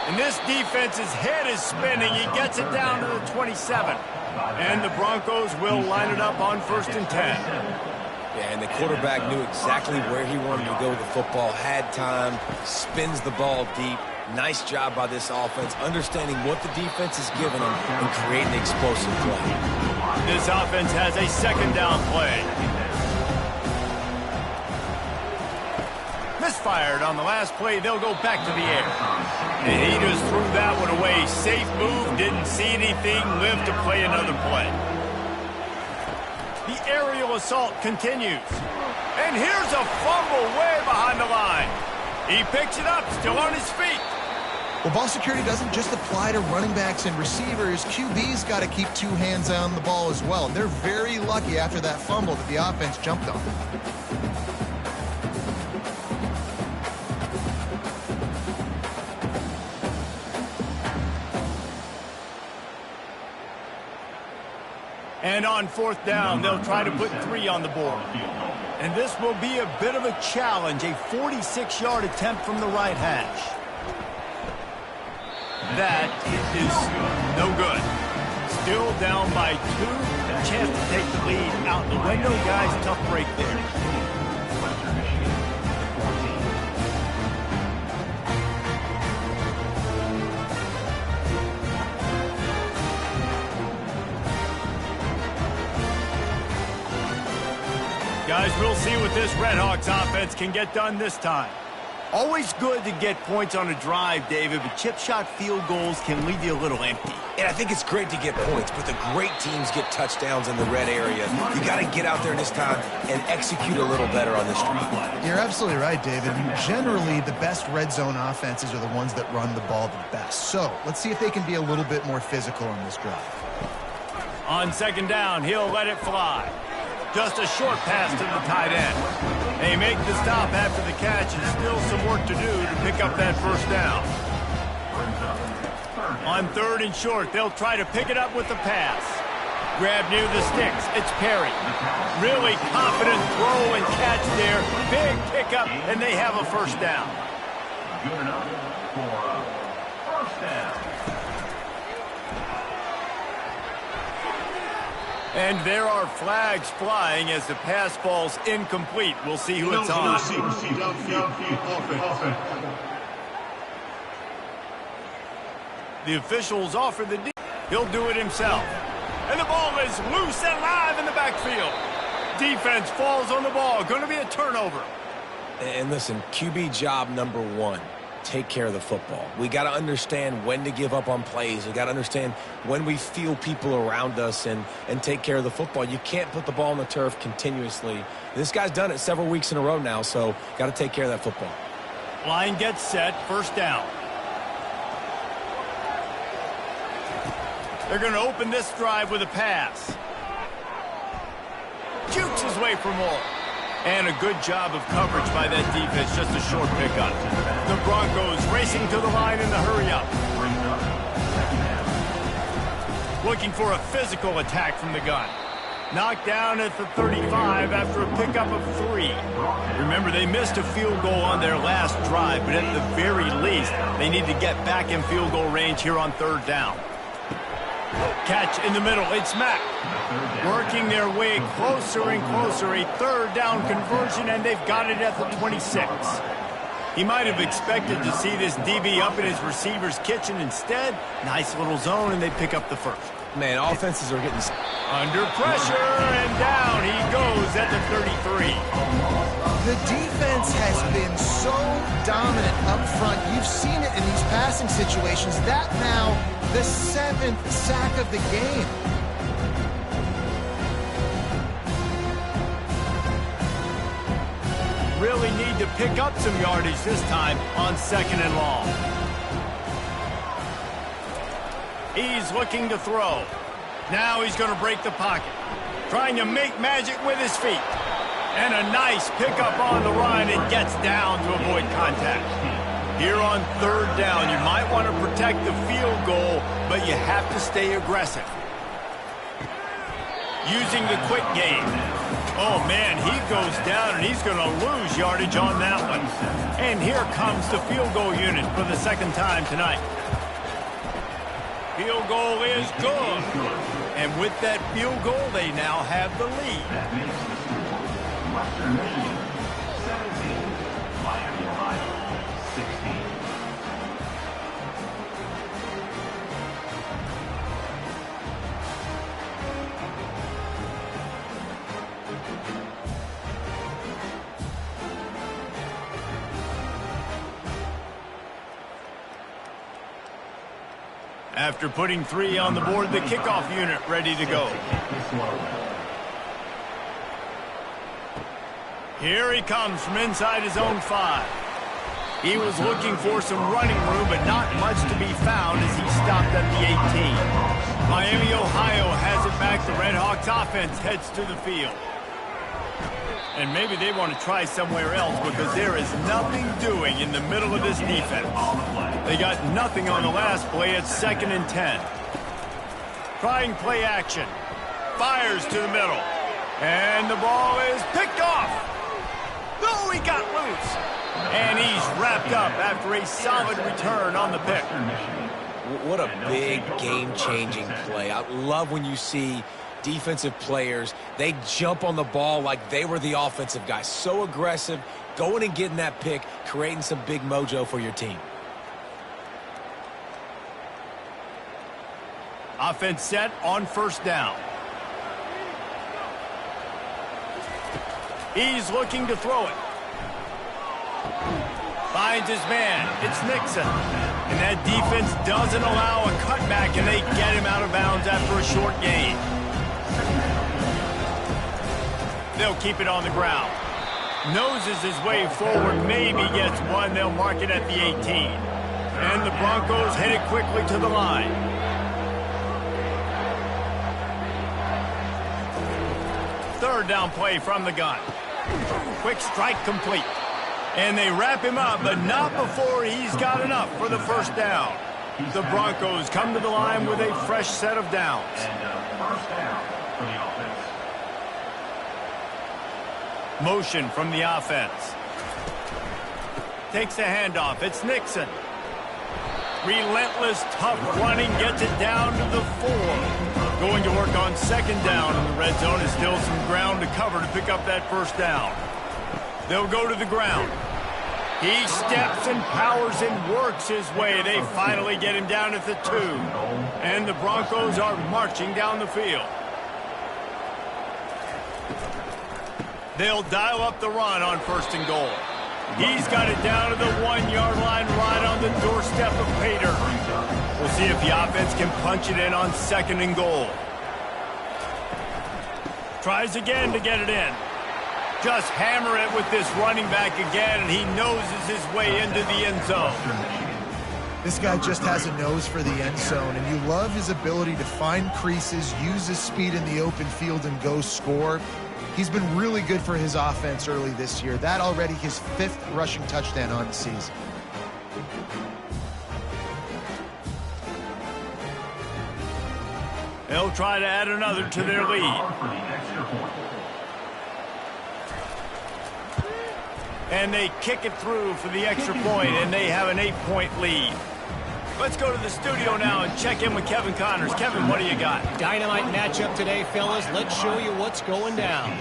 And this defense's head is spinning. He gets it down to the 27. And the Broncos will line it up on 1st and 10. Yeah, and the quarterback knew exactly where he wanted to go with the football, had time, spins the ball deep. Nice job by this offense, understanding what the defense is giving them and creating the explosive play. This offense has a 2nd down play. Misfired on the last play. They'll go back to the air. And he just threw that one away. Safe move, didn't see anything, lived to play another play. The aerial assault continues. And here's a fumble way behind the line. He picks it up, still on his feet. Well, ball security doesn't just apply to running backs and receivers. QB's got to keep 2 hands on the ball as well. They're very lucky after that fumble that the offense jumped on. And on 4th down, they'll try to put 3 on the board. And this will be a bit of a challenge, a 46-yard attempt from the right hash. That is no good. Still down by 2. A chance to take the lead out the window. Guys, tough break there. Guys, we'll see what this Redhawks offense can get done this time. Always good to get points on a drive, David, but chip shot field goals can leave you a little empty. And I think it's great to get points, but the great teams get touchdowns in the red area. You got to get out there this time and execute a little better on this drive. You're absolutely right, David. Generally, the best red zone offenses are the ones that run the ball the best. So let's see if they can be a little bit more physical on this drive. On 2nd down, he'll let it fly. Just a short pass to the tight end. They make the stop after the catch, and still some work to do to pick up that first down. On 3rd and short, they'll try to pick it up with the pass. Grab near the sticks. It's Perry. Really confident throw and catch there. Big pickup, and they have a first down. Good enough for a first down. And there are flags flying as the pass falls incomplete. We'll see who it's on. The officials offer the deal. He'll do it himself. And the ball is loose and live in the backfield. Defense falls on the ball. Going to be a turnover. And listen, QB job number 1. Take care of the football. We got to understand when to give up on plays. We got to understand when we feel people around us and take care of the football. You can't put the ball on the turf continuously. This guy's done it several weeks in a row now, so got to take care of that football. Line gets set, first down. They're going to open this drive with a pass. Jukes his way for more. And a good job of coverage by that defense, just a short pickup. The Broncos racing to the line in the hurry-up. Looking for a physical attack from the gun. Knocked down at the 35 after a pickup of 3. Remember, they missed a field goal on their last drive, but at the very least, they need to get back in field goal range here on 3rd down. Catch in the middle. It's Mack. Working their way closer and closer. A 3rd down conversion, and they've got it at the 26. He might have expected to see this DB up in his receiver's kitchen. Instead, nice little zone, and they pick up the first. Man, offenses are getting under pressure, and down he goes at the 33. The defense has been so dominant up front. You've seen it in these passing situations. That now the 7th sack of the game. Really need to pick up some yardage this time on 2nd and long. He's looking to throw. Now he's going to break the pocket. Trying to make magic with his feet. And a nice pickup on the run and gets down to avoid contact. Here on 3rd down, you might want to protect the field goal, but you have to stay aggressive. Using the quick game. Oh, man, he goes down, and he's going to lose yardage on that one. And here comes the field goal unit for the 2nd time tonight. Field goal is good. And with that field goal, they now have the lead. That makes the score Western Michigan 17, Miami, Ohio 16. After putting 3 on the board, the kickoff unit ready to go. Here he comes from inside his own 5. He was looking for some running room, but not much to be found as he stopped at the 18. Miami, Ohio has it back. The Red Hawks offense heads to the field. And maybe they want to try somewhere else because there is nothing doing in the middle of this defense. They got nothing on the last play at 2nd and 10. Trying play action. Fires to the middle. And the ball is picked off. No, he got loose. And he's wrapped up after a solid return on the pick. What a big game-changing play. I love when you see defensive players, they jump on the ball like they were the offensive guys. So aggressive, going and getting that pick, creating some big mojo for your team. Offense set on 1st down. He's looking to throw it. Finds his man. It's Nixon. And that defense doesn't allow a cutback, and they get him out of bounds after a short gain. They'll keep it on the ground. Noses his way forward, maybe gets 1. They'll mark it at the 18. And the Broncos headed quickly to the line. Third down play from the gun. Quick strike complete. And they wrap him up, but not before he's got enough for the 1st down. The Broncos come to the line with a fresh set of downs. And 1st down for the offense. Motion from the offense. Takes a handoff. It's Nixon. Relentless, tough running, gets it down to the 4. Going to work on 2nd down, and the red zone is still some ground to cover to pick up that 1st down. They'll go to the ground. He steps and powers and works his way. They finally get him down at the 2. And the Broncos are marching down the field. They'll dial up the run on 1st and goal. He's got it down to the 1-yard line right on the doorstep of Pater. We'll see if the offense can punch it in on 2nd and goal. Tries again to get it in. Just hammer it with this running back again, and he noses his way into the end zone. This guy just has a nose for the end zone, and you love his ability to find creases, use his speed in the open field, and go score. He's been really good for his offense early this year. That already his 5th rushing touchdown on the season. They'll try to add another to their lead. And they kick it through for the extra point, and they have an 8-point lead. Let's go to the studio now and check in with Kevin Connors. Kevin, what do you got? Dynamite matchup today, fellas. Let's show you what's going down.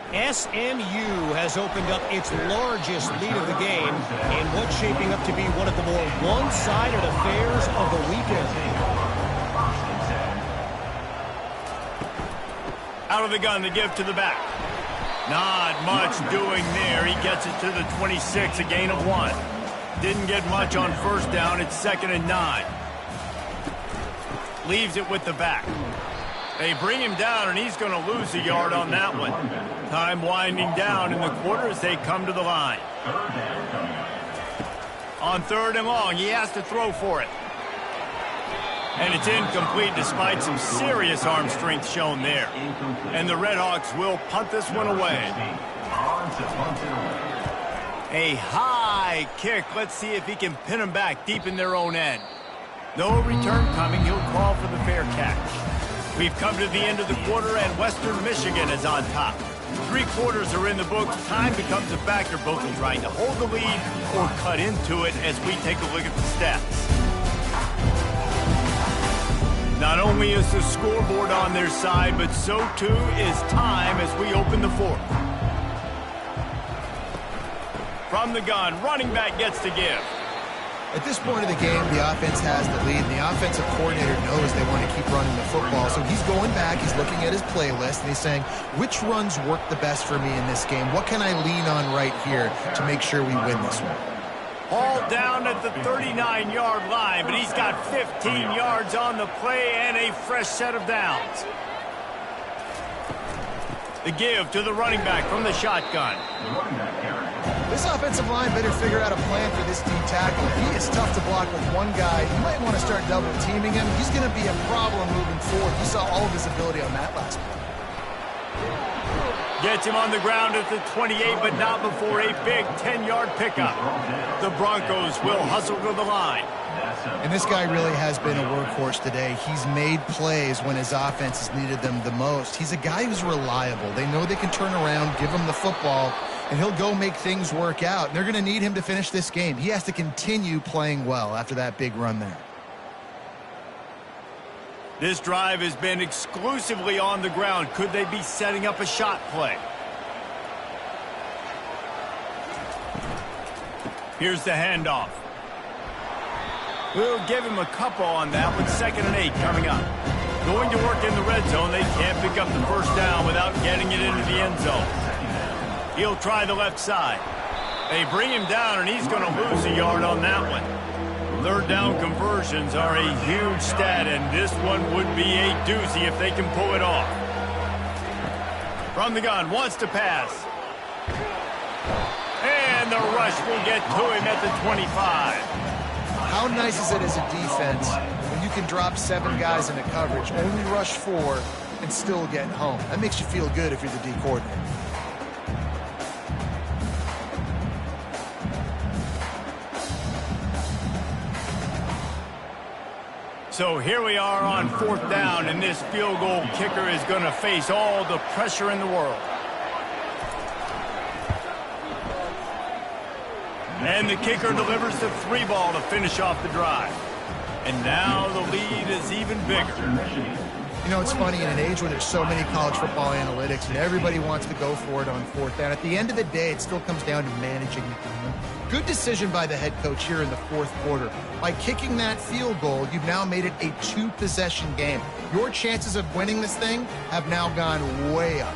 SMU has opened up its largest lead of the game in what's shaping up to be one of the more one-sided affairs of the weekend. Out of the gun, the give to the back. Not much doing there. He gets it to the 26, a gain of 1. Didn't get much on first down. It's 2nd and 9. Leaves it with the back. They bring him down, and he's going to lose a yard on that one. Time winding down in the quarter as they come to the line. On 3rd and long, he has to throw for it. And it's incomplete despite some serious arm strength shown there. And the Redhawks will punt this one away. A high kick. Let's see if he can pin them back deep in their own end. No return coming. He'll call for the fair catch. We've come to the end of the quarter, and Western Michigan is on top. 3 quarters are in the books. Time becomes a factor, both in trying to hold the lead or cut into it as we take a look at the stats. Not only is the scoreboard on their side, but so too is time as we open the 4th. From the gun, running back gets to give. At this point of the game, the offense has the lead, and the offensive coordinator knows they want to keep running the football. So he's going back, he's looking at his playlist, and he's saying, which runs work the best for me in this game? What can I lean on right here to make sure we win this one? Hauled down at the 39-yard line, but he's got 15 yards on the play and a fresh set of downs. The give to the running back from the shotgun. This offensive line better figure out a plan for this D tackle. He is tough to block with one guy. You might want to start double teaming him. He's going to be a problem moving forward. You saw all of his ability on that last play. Gets him on the ground at the 28, but not before a big 10-yard pickup. The Broncos will hustle to the line. And this guy really has been a workhorse today. He's made plays when his offense has needed them the most. He's a guy who's reliable. They know they can turn around, give him the football, and he'll go make things work out. They're going to need him to finish this game. He has to continue playing well after that big run there. This drive has been exclusively on the ground. Could they be setting up a shot play? Here's the handoff. We'll give him a couple on that with 2nd and 8 coming up. Going to work in the red zone. They can't pick up the first down without getting it into the end zone. He'll try the left side. They bring him down, and he's going to lose a yard on that one. 3rd down conversions are a huge stat, and this one would be a doozy if they can pull it off. From the gun, wants to pass. And the rush will get to him at the 25. How nice is it as a defense when you can drop 7 guys into coverage, only rush 4, and still get home? That makes you feel good if you're the D coordinator. So here we are on 4th down, and this field goal kicker is going to face all the pressure in the world. And the kicker delivers the 3 ball to finish off the drive. And now the lead is even bigger. You know, it's funny, in an age where there's so many college football analytics and everybody wants to go for it on 4th down, at the end of the day, it still comes down to managing the game. Good decision by the head coach here in the 4th quarter. By kicking that field goal, you've now made it a 2-possession game. Your chances of winning this thing have now gone way up.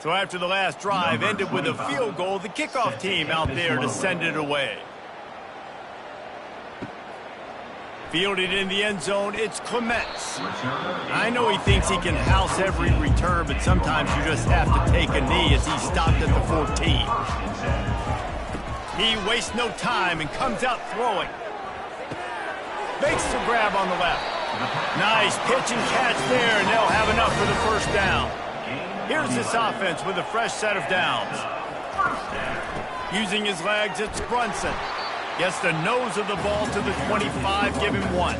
So after the last drive ended with a field goal, the kickoff team out there to send it away. Fielded in the end zone, it's Clements. I know he thinks he can house every return, but sometimes you just have to take a knee as he stopped at the 14. He wastes no time and comes out throwing. Makes the grab on the left. Nice pitch and catch there, and they'll have enough for the first down. Here's this offense with a fresh set of downs. Using his legs, it's Brunson. Gets the nose of the ball to the 25, give him 1.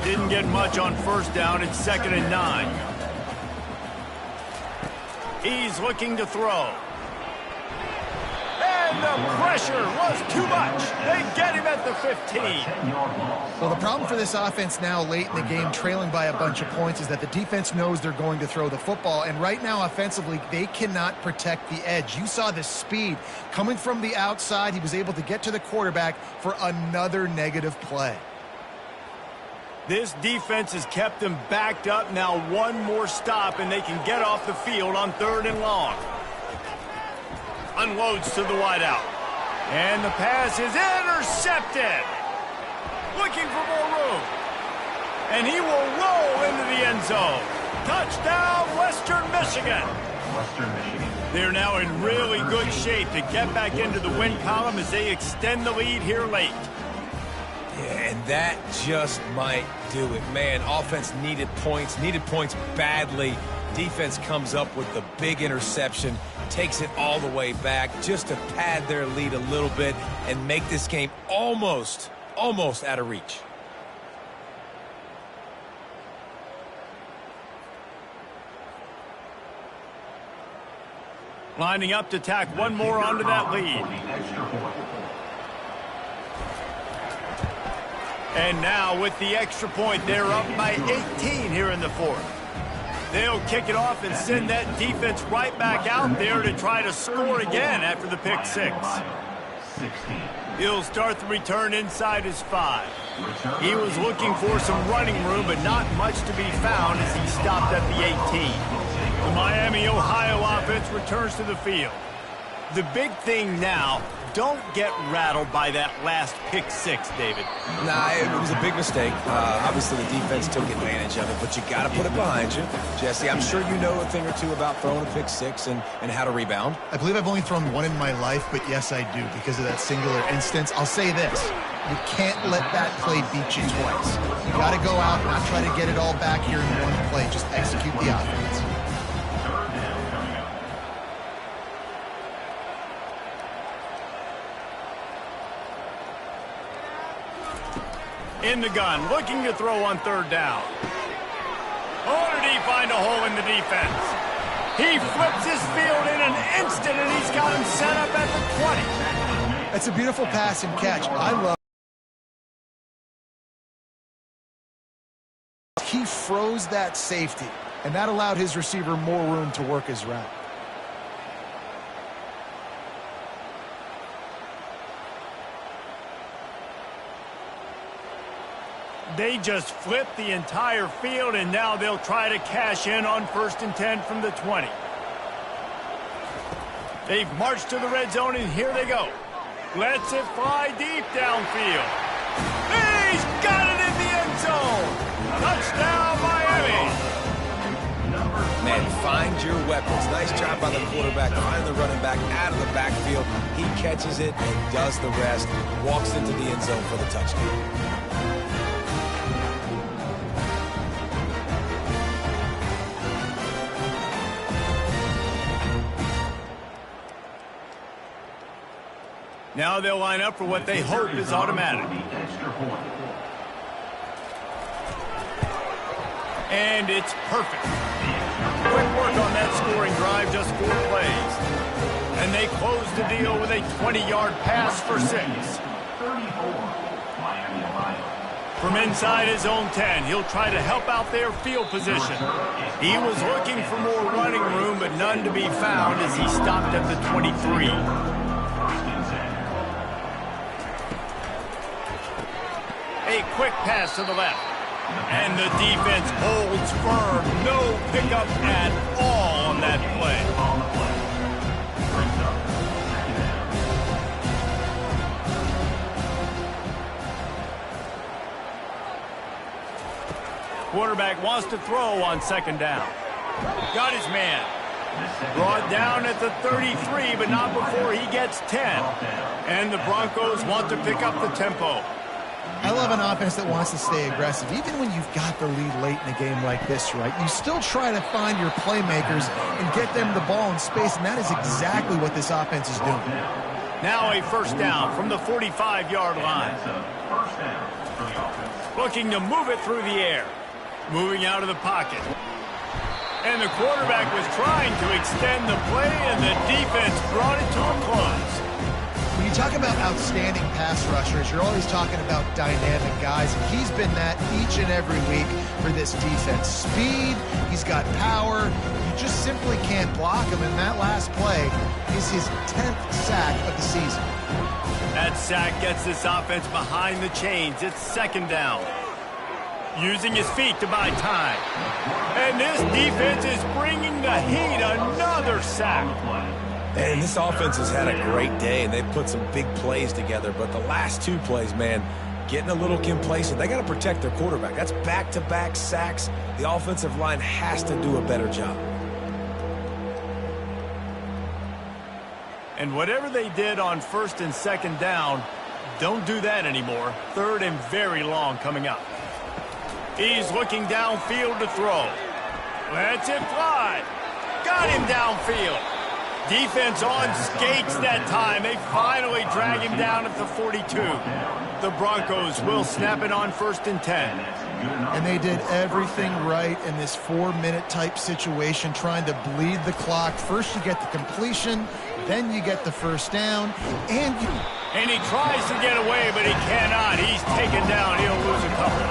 Didn't get much on first down. It's 2nd and 9. He's looking to throw. And the pressure was too much. They get him at the 15. Well, the problem for this offense now late in the game, trailing by a bunch of points, is that the defense knows they're going to throw the football. And right now, offensively, they cannot protect the edge. You saw the speed coming from the outside. He was able to get to the quarterback for another negative play. This defense has kept them backed up. Now one more stop, and they can get off the field on 3rd and long. Unloads to the wideout. And the pass is intercepted. Looking for more room. And he will roll into the end zone. Touchdown, Western Michigan. Western Michigan. They're now in really good shape to get back into the win column as they extend the lead here late. Yeah, and that just might do it. Man, offense needed points badly. Defense comes up with the big interception, takes it all the way back just to pad their lead a little bit and make this game almost out of reach. Lining up to tack one more onto that lead. And now with the extra point, they're up by 18 here in the 4th. They'll kick it off and send that defense right back out there to try to score again after the pick 6. He'll start the return inside his 5. He was looking for some running room, but not much to be found as he stopped at the 18. The Miami, Ohio offense returns to the field. The big thing now, don't get rattled by that last pick 6, David. Nah, it was a big mistake. Obviously, the defense took advantage of it, but you got to put it behind you. Jesse, I'm sure you know a thing or two about throwing a pick 6 and how to rebound. I believe I've only thrown one in my life, but yes, I do, because of that singular instance. I'll say this. You can't let that play beat you twice. You got to go out and not try to get it all back here in one play. Just execute the offense. In the gun, looking to throw on 3rd down. Oh, did he find a hole in the defense? He flips his field in an instant, and he's got him set up at the 20. That's a beautiful pass and catch. I love. He froze that safety, and that allowed his receiver more room to work his route. They just flipped the entire field, and now they'll try to cash in on 1st and 10 from the 20. They've marched to the red zone, and here they go. Lets it fly deep downfield. He's got it in the end zone. Touchdown, Miami. Man, find your weapons. Nice job by the quarterback. Find the running back out of the backfield. He catches it and does the rest. Walks into the end zone for the touchdown. Now they'll line up for what they hope is automatic. And it's perfect. Quick work on that scoring drive, just 4 plays. And they close the deal with a 20-yard pass for 6. From inside his own 10, he'll try to help out their field position. He was looking for more running room, but none to be found as he stopped at the 23. A quick pass to the left. And the defense holds firm. No pickup at all on that play. Quarterback wants to throw on 2nd down. Got his man. Brought down at the 33, but not before he gets 10. And the Broncos want to pick up the tempo. I love an offense that wants to stay aggressive. Even when you've got the lead late in a game like this, right, you still try to find your playmakers and get them the ball in space, and that is exactly what this offense is doing. Now a first down from the 45-yard line. First down for the offense. Looking to move it through the air. Moving out of the pocket. And the quarterback was trying to extend the play, and the defense brought it to a close. When you talk about outstanding pass rushers, you're always talking about dynamic guys, and he's been that each and every week for this defense. Speed, he's got power, you just simply can't block him, and that last play is his 10th sack of the season. That sack gets this offense behind the chains. It's second down. Using his feet to buy time. And this defense is bringing the heat. Another sack. And this offense has had a great day, and they've put some big plays together. But the last two plays, man, getting a little complacent. They got to protect their quarterback. That's back-to-back sacks. The offensive line has to do a better job. And whatever they did on first and second down, don't do that anymore. Third and very long coming up. He's looking downfield to throw. Lets it fly. Got him downfield. Defense on skates that time. They finally drag him down at the 42. The Broncos will snap it on first and 10. And they did everything right in this 4-minute type situation, trying to bleed the clock. First you get the completion, then you get the first down, and he tries to get away, but he cannot. He's taken down. He'll lose a couple.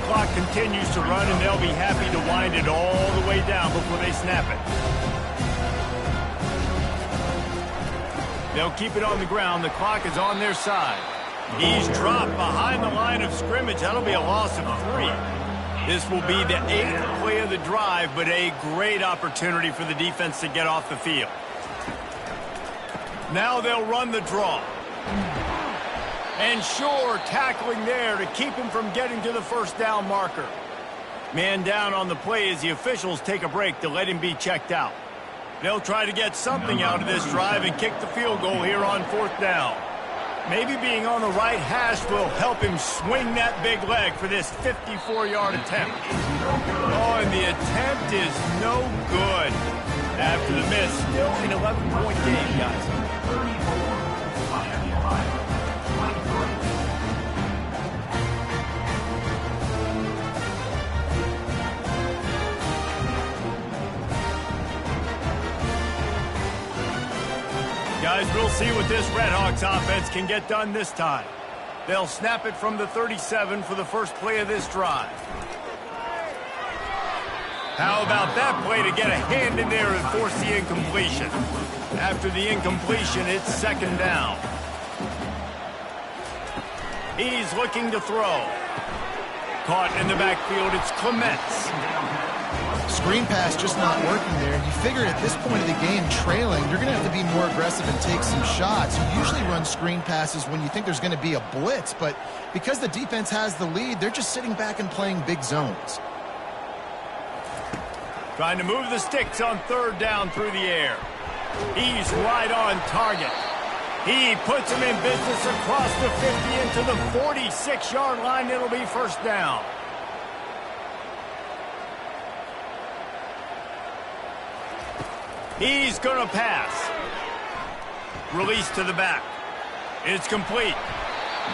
Clock continues to run, and they'll be happy to wind it all the way down before they snap it. They'll keep it on the ground. The clock is on their side. He's dropped behind the line of scrimmage. That'll be a loss of 3. This will be the 8th play of the drive, but a great opportunity for the defense to get off the field. Now they'll run the draw. And sure, tackling there to keep him from getting to the first down marker. Man down on the play as the officials take a break to let him be checked out. They'll try to get something out of this drive and kick the field goal here on fourth down. Maybe being on the right hash will help him swing that big leg for this 54-yard attempt. Oh, and the attempt is no good. After the miss, still an 11-point game, guys. Guys, we'll see what this Redhawks offense can get done this time. They'll snap it from the 37 for the first play of this drive. How about that play to get a hand in there and force the incompletion? After the incompletion, it's second down. He's looking to throw. Caught in the backfield, it's Clements. Screen pass just not working there. You figure at this point of the game, trailing, you're going to have to be more aggressive and take some shots. You usually run screen passes when you think there's going to be a blitz, but because the defense has the lead, they're just sitting back and playing big zones. Trying to move the sticks on third down through the air. He's right on target. He puts him in business across the 50 into the 46-yard line. It'll be first down. He's going to pass. Release to the back. It's complete.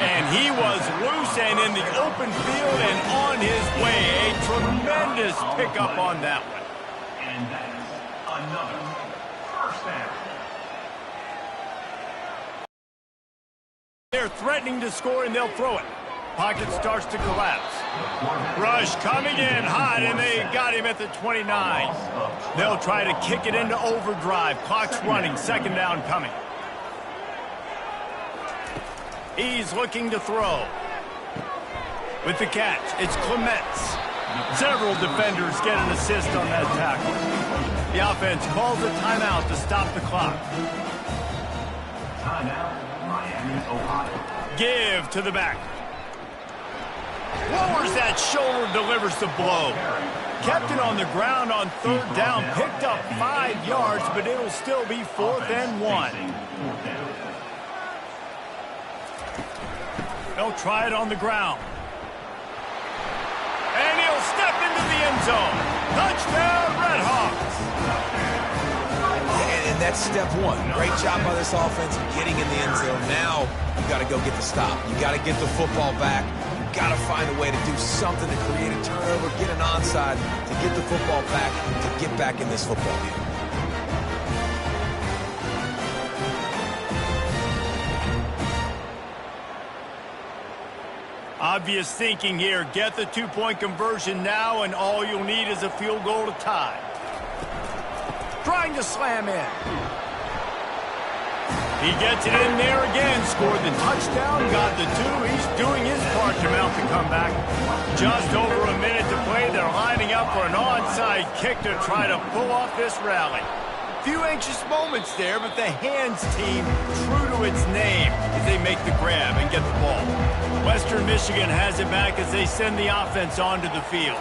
And he was loose and in the open field and on his way. A tremendous pickup on that one. And that is another first down. They're threatening to score, and they'll throw it. Pocket starts to collapse. Rush coming in hot, and they got him at the 29. They'll try to kick it into overdrive. Clock's running. Second down coming. He's looking to throw. With the catch, it's Clements. Several defenders get an assist on that tackle. The offense calls a timeout to stop the clock. Timeout, Miami, Ohio. Give to the back. Lowers that shoulder, delivers the blow. Kept it on the ground on third down. Picked up 5 yards, but it'll still be 4th and 1. They'll try it on the ground. And he'll step into the end zone. Touchdown, Redhawks. And that's step one. Great job by this offense getting in the end zone. Now you got to go get the stop. You got to get the football back. You got to find a way to do something to create a turnover, get an onside, to get the football back, to get back in this football game. Obvious thinking here. Get the two-point conversion now, and all you'll need is a field goal to tie. Trying to slam in. He gets it in there again. Scored the touchdown, got the two. He's doing his part to mount the comeback. Just over a minute to play. They're lining up for an onside kick to try to pull off this rally. Few anxious moments there, but the hands team, true to its name, as they make the grab and get the ball. Western Michigan has it back as they send the offense onto the field.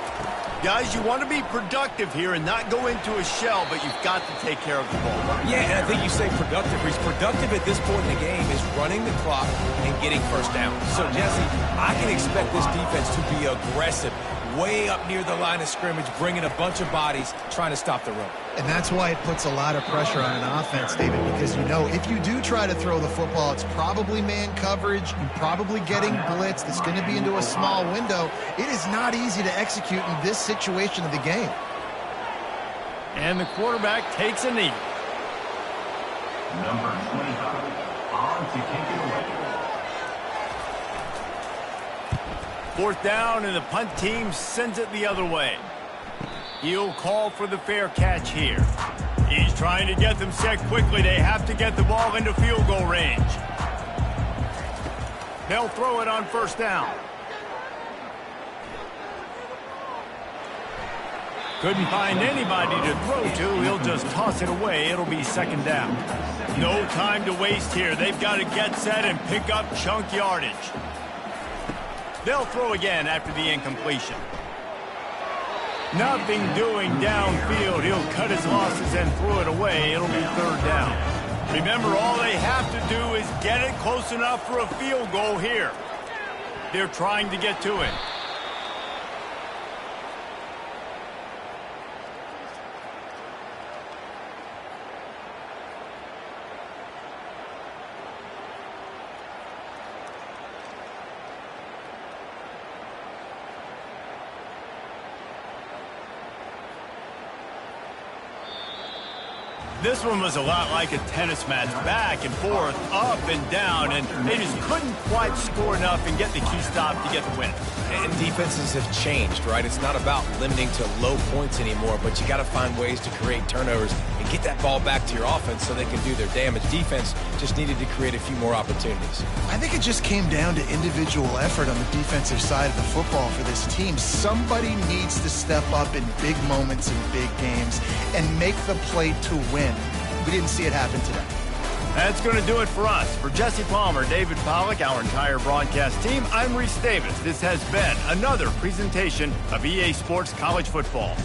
Guys, you want to be productive here and not go into a shell, but you've got to take care of the ball. Yeah, and I think you say productive. He's productive at this point in the game is running the clock and getting first down. So, Jesse, I can expect this defense to be aggressive, way up near the line of scrimmage, bringing a bunch of bodies, trying to stop the run. And that's why it puts a lot of pressure on an offense, David, because you know if you do try to throw the football, it's probably man coverage. You're probably getting blitzed. It's going to be into a small window. It is not easy to execute in this situation of the game. And the quarterback takes a knee. Number 25 on to kick it away. Fourth down, and the punt team sends it the other way. He'll call for the fair catch here. He's trying to get them set quickly. They have to get the ball into field goal range. They'll throw it on first down. Couldn't find anybody to throw to. He'll just toss it away. It'll be second down. No time to waste here. They've got to get set and pick up chunk yardage. They'll throw again after the incompletion. Nothing doing downfield. He'll cut his losses and throw it away. It'll be third down. Remember, all they have to do is get it close enough for a field goal here. They're trying to get to it. This one was a lot like a tennis match, back and forth, up and down, and they just couldn't quite score enough and get the key stop to get the win. And defenses have changed, right? It's not about limiting to low points anymore, but you got to find ways to create turnovers and get that ball back to your offense so they can do their damage. Defense just needed to create a few more opportunities. I think it just came down to individual effort on the defensive side of the football for this team. Somebody needs to step up in big moments in big games and make the play to win. We didn't see it happen today. That's going to do it for us. For Jesse Palmer, David Pollack, our entire broadcast team, I'm Reese Davis. This has been another presentation of EA Sports College Football.